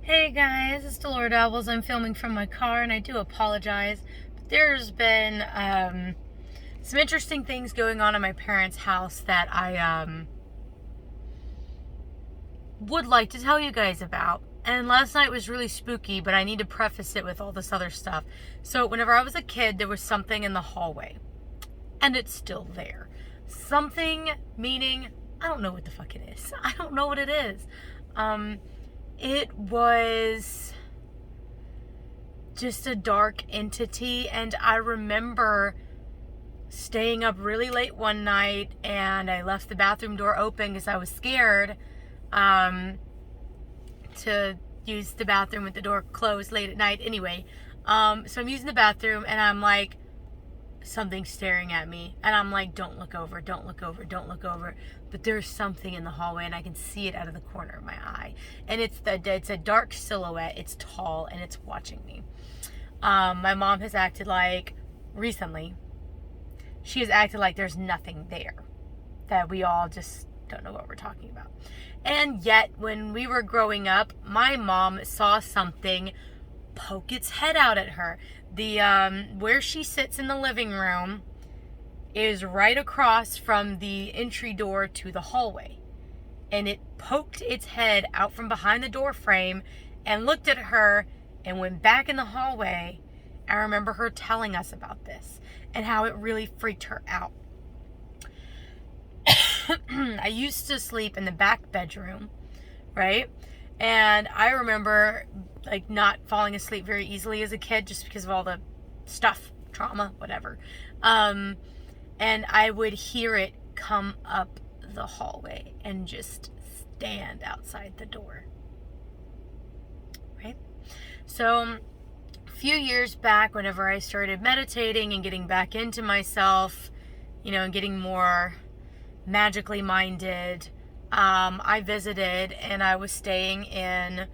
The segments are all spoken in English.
Hey guys, it's Delora Dabbles. I'm filming from my car and I do apologize, but there's been some interesting things going on in my parents' house that I would like to tell you guys about. And last night was really spooky, but I need to preface it with all this other stuff. So whenever I was a kid, there was something in the hallway, and it's still there. Something meaning I don't know what the fuck it is. I don't know what it is. It was just a dark entity, and I remember staying up really late one night, and I left the bathroom door open because I was scared to use the bathroom with the door closed late at night anyway. So I'm using the bathroom, and I'm like, something's staring at me, and I'm like, don't look over, don't look over, don't look over. But there's something in the hallway, and I can see it out of the corner of my eye, and it's a dark silhouette. It's tall, and it's watching me. My mom has acted like, recently, she has acted like there's nothing there, that we all just don't know what we're talking about. And yet, when we were growing up, my mom saw something poke its head out at her. The where she sits in the living room is right across from the entry door to the hallway, and it poked its head out from behind the door frame and looked at her and went back in the hallway. I remember her telling us about this and how it really freaked her out. I used to sleep in the back bedroom, right? And I remember like not falling asleep very easily as a kid just because of all the stuff, trauma, whatever. And I would hear it come up the hallway and just stand outside the door, right? So a few years back, whenever I started meditating and getting back into myself, and getting more magically minded, I visited, and I was staying in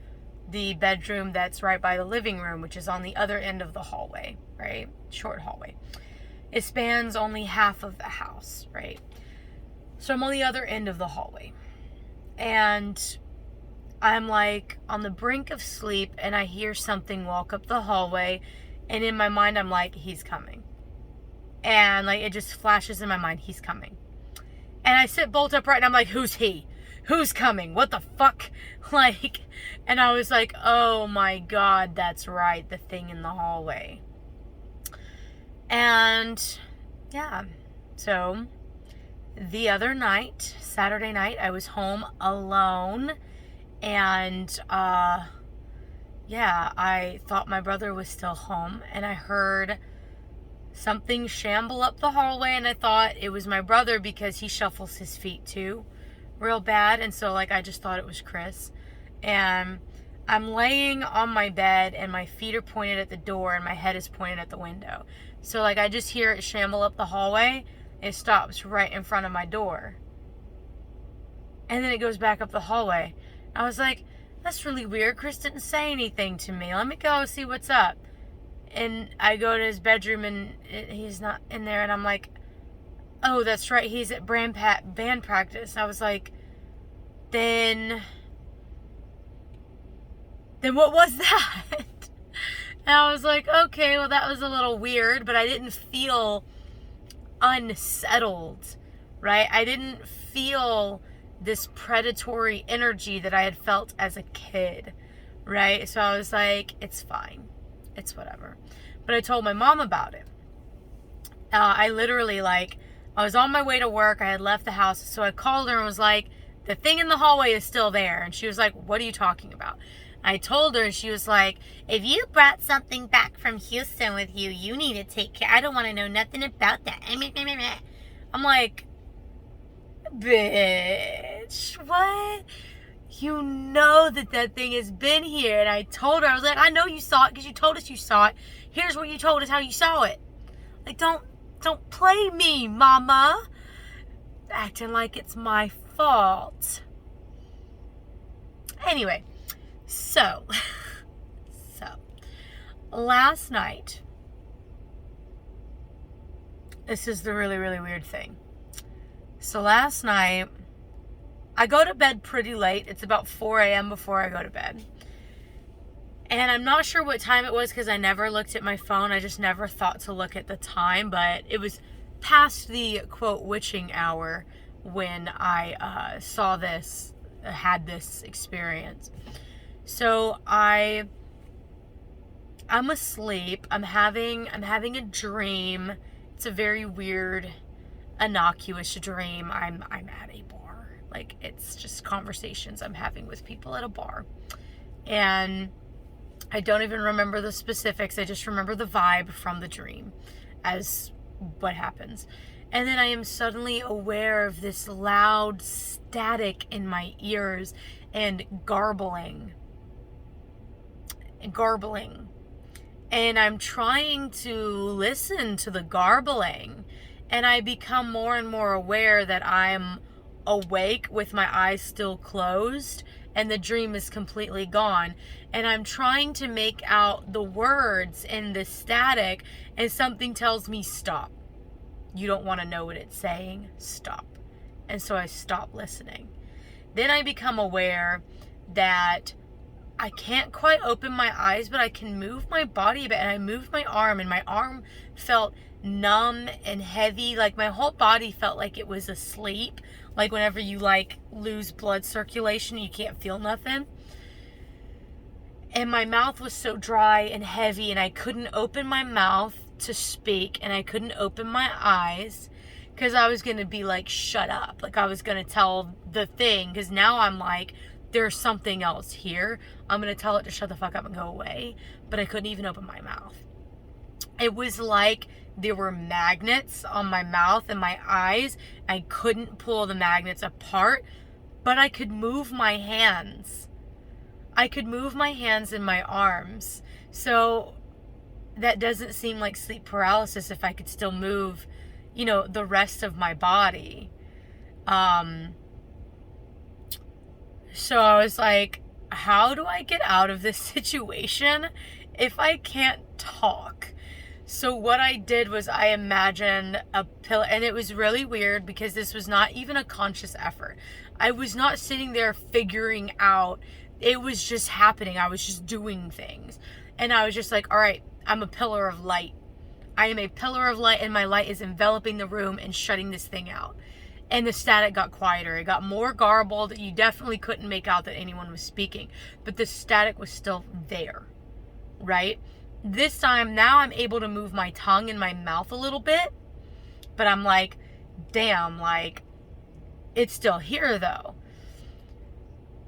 the bedroom that's right by the living room, which is on the other end of the hallway, right? Short hallway. It spans only half of the house, right? So I'm on the other end of the hallway. And I'm like on the brink of sleep, and I hear something walk up the hallway, and in my mind I'm like, he's coming. And like it just flashes in my mind, he's coming. And I sit bolt upright, and I'm like, who's he? Who's coming? What the fuck? Like, and I was like, oh my God, that's right, the thing in the hallway. And yeah, so the other night, Saturday night, I was home alone, and I thought my brother was still home, and I heard something shamble up the hallway, and I thought it was my brother because he shuffles his feet too real bad, and so like I just thought it was Chris. And I'm laying on my bed, and my feet are pointed at the door, and my head is pointed at the window. So like I just hear it shamble up the hallway. It stops right in front of my door, and then it goes back up the hallway. I was like, that's really weird. Chris didn't say anything to me. Let me go see what's up. And I go to his bedroom, and he's not in there, and I'm like, oh, that's right, he's at band practice. I was like, then what was that? And I was like, okay, well, that was a little weird, but I didn't feel unsettled, right? I didn't feel this predatory energy that I had felt as a kid, right? So I was like, it's fine. It's whatever. But I told my mom about it. I literally, I was on my way to work. I had left the house. So I called her and was like, the thing in the hallway is still there. And she was like, what are you talking about? I told her, and she was like, if you brought something back from Houston with you, you need to take care. I don't want to know nothing about that. I'm like, bitch, what? You know that thing has been here. And I told her, I was like, I know you saw it because you told us you saw it. Here's what you told us how you saw it. Like, don't play me, mama. Acting like it's my fault. Anyway, so last night, this is the really, really weird thing. So last night, I go to bed pretty late. It's about 4 a.m. before I go to bed. And I'm not sure what time it was because I never looked at my phone. I just never thought to look at the time, but it was past the quote witching hour when I had this experience. So I'm asleep. I'm having a dream. It's a very weird, innocuous dream. I'm at a bar. Like, it's just conversations I'm having with people at a bar. And I don't even remember the specifics. I just remember the vibe from the dream as what happens. And then I am suddenly aware of this loud static in my ears and garbling. And I'm trying to listen to the garbling. And I become more and more aware that I'm awake with my eyes still closed and the dream is completely gone. And I'm trying to make out the words in the static and something tells me stop. You don't want to know what it's saying? Stop. And so I stop listening. Then I become aware that I can't quite open my eyes, but I can move my body a bit. And I moved my arm, and my arm felt numb and heavy. Like, my whole body felt like it was asleep. Like whenever you lose blood circulation, you can't feel nothing. And my mouth was so dry and heavy, and I couldn't open my mouth to speak, and I couldn't open my eyes because I was going to be like, shut up. Like, I was going to tell the thing, because now I'm like, there's something else here. I'm going to tell it to shut the fuck up and go away. But I couldn't even open my mouth. It was like there were magnets on my mouth and my eyes. I couldn't pull the magnets apart, but I could move my hands. I could move my hands and my arms. So that doesn't seem like sleep paralysis if I could still move, the rest of my body. So I was like, how do I get out of this situation if I can't talk? So what I did was I imagined a pillow, and it was really weird because this was not even a conscious effort. I was not sitting there figuring out. It was just happening. I was just doing things. And I was just like, all right, I'm a pillar of light. I am a pillar of light, and my light is enveloping the room and shutting this thing out. And the static got quieter. It got more garbled. You definitely couldn't make out that anyone was speaking. But the static was still there, right? This time, now I'm able to move my tongue and my mouth a little bit. But I'm like, damn, like, it's still here, though.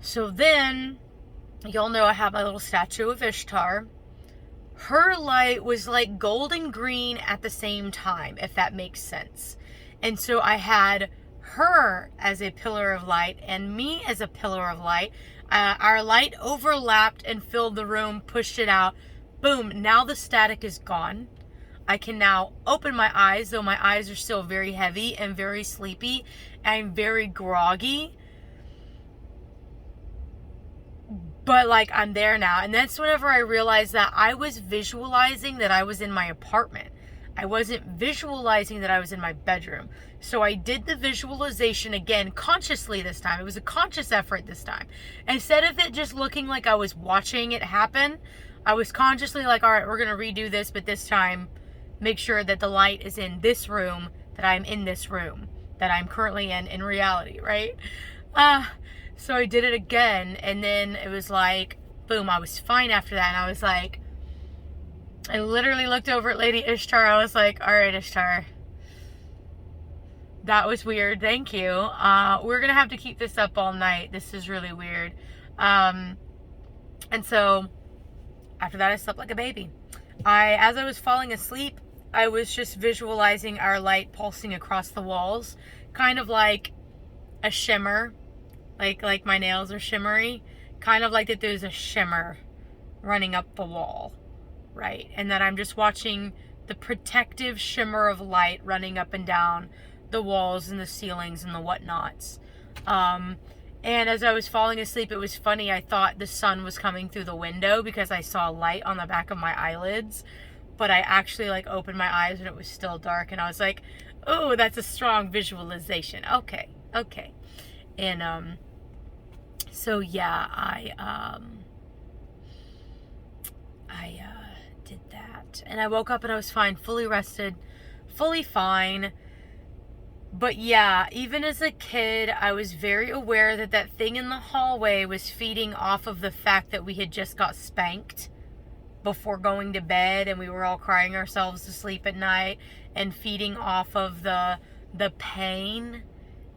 So then, y'all know I have my little statue of Ishtar. Her light was like golden green at the same time, if that makes sense. And so I had her as a pillar of light and me as a pillar of light. Our light overlapped and filled the room, pushed it out. Boom, now the static is gone. I can now open my eyes, though my eyes are still very heavy and very sleepy and very groggy. But like, I'm there now. And that's whenever I realized that I was visualizing that I was in my apartment. I wasn't visualizing that I was in my bedroom. So I did the visualization again, consciously this time. It was a conscious effort this time. Instead of it just looking like I was watching it happen, I was consciously like, all right, we're going to redo this, but this time make sure that the light is in this room, that I'm in this room, that I'm currently in reality, right? So I did it again, and then it was like, boom, I was fine after that. And I was like, I literally looked over at Lady Ishtar. I was like, all right, Ishtar, that was weird. Thank you. We're going to have to keep this up all night. This is really weird. And so after that, I slept like a baby. As I was falling asleep, I was just visualizing our light pulsing across the walls, kind of like a shimmer, like my nails are shimmery, kind of like that there's a shimmer running up the wall, right? And that I'm just watching the protective shimmer of light running up and down the walls and the ceilings and the whatnots. And as I was falling asleep, it was funny. I thought the sun was coming through the window because I saw light on the back of my eyelids. But I actually opened my eyes and it was still dark. And I was like, oh, that's a strong visualization. Okay. And, so yeah, And I woke up and I was fine, fully rested, fully fine. But yeah, even as a kid, I was very aware that that thing in the hallway was feeding off of the fact that we had just got spanked before going to bed, and we were all crying ourselves to sleep at night, and feeding off of the pain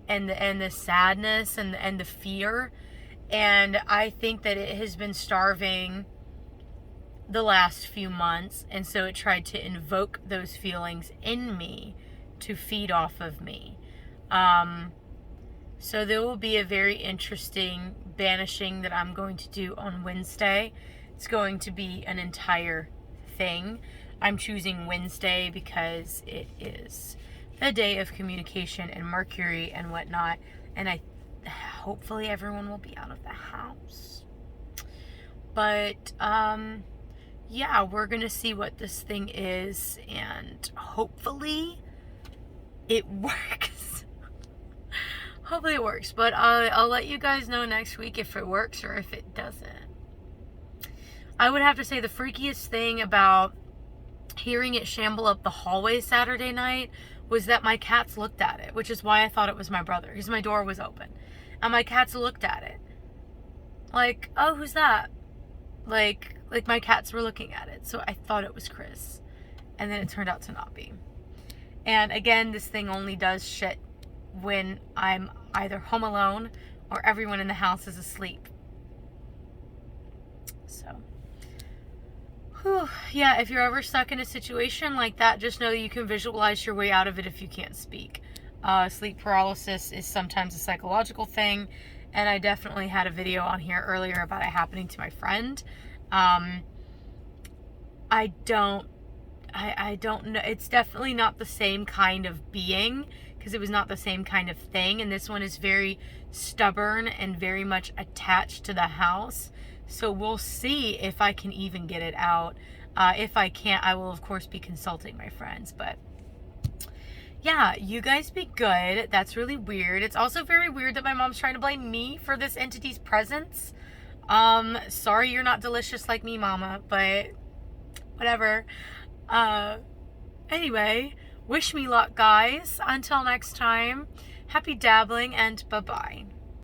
and the sadness and the fear. And I think that it has been starving the last few months, and so it tried to invoke those feelings in me to feed off of me. So there will be a very interesting banishing that I'm going to do on Wednesday. It's going to be an entire thing. I'm choosing Wednesday because it is the day of communication and Mercury and whatnot, and hopefully everyone will be out of the house. But yeah, we're gonna see what this thing is, and hopefully it works. Hopefully it works, but I'll let you guys know next week if it works or if it doesn't. I would have to say the freakiest thing about hearing it shamble up the hallway Saturday night was that my cats looked at it, which is why I thought it was my brother, because my door was open. And my cats looked at it. Like, oh, who's that? Like my cats were looking at it, so I thought it was Chris. And then it turned out to not be. And again, this thing only does shit when I'm either home alone or everyone in the house is asleep. So, whew, yeah, if you're ever stuck in a situation like that, just know you can visualize your way out of it if you can't speak. Sleep paralysis is sometimes a psychological thing, and I definitely had a video on here earlier about it happening to my friend. I don't know. It's definitely not the same kind of being, because it was not the same kind of thing. And this one is very stubborn and very much attached to the house. So we'll see if I can even get it out. If I can't, I will of course be consulting my friends. But yeah, you guys be good. That's really weird. It's also very weird that my mom's trying to blame me for this entity's presence. Sorry you're not delicious like me, mama, but whatever. Anyway, wish me luck, guys. Until next time, happy dabbling and bye-bye.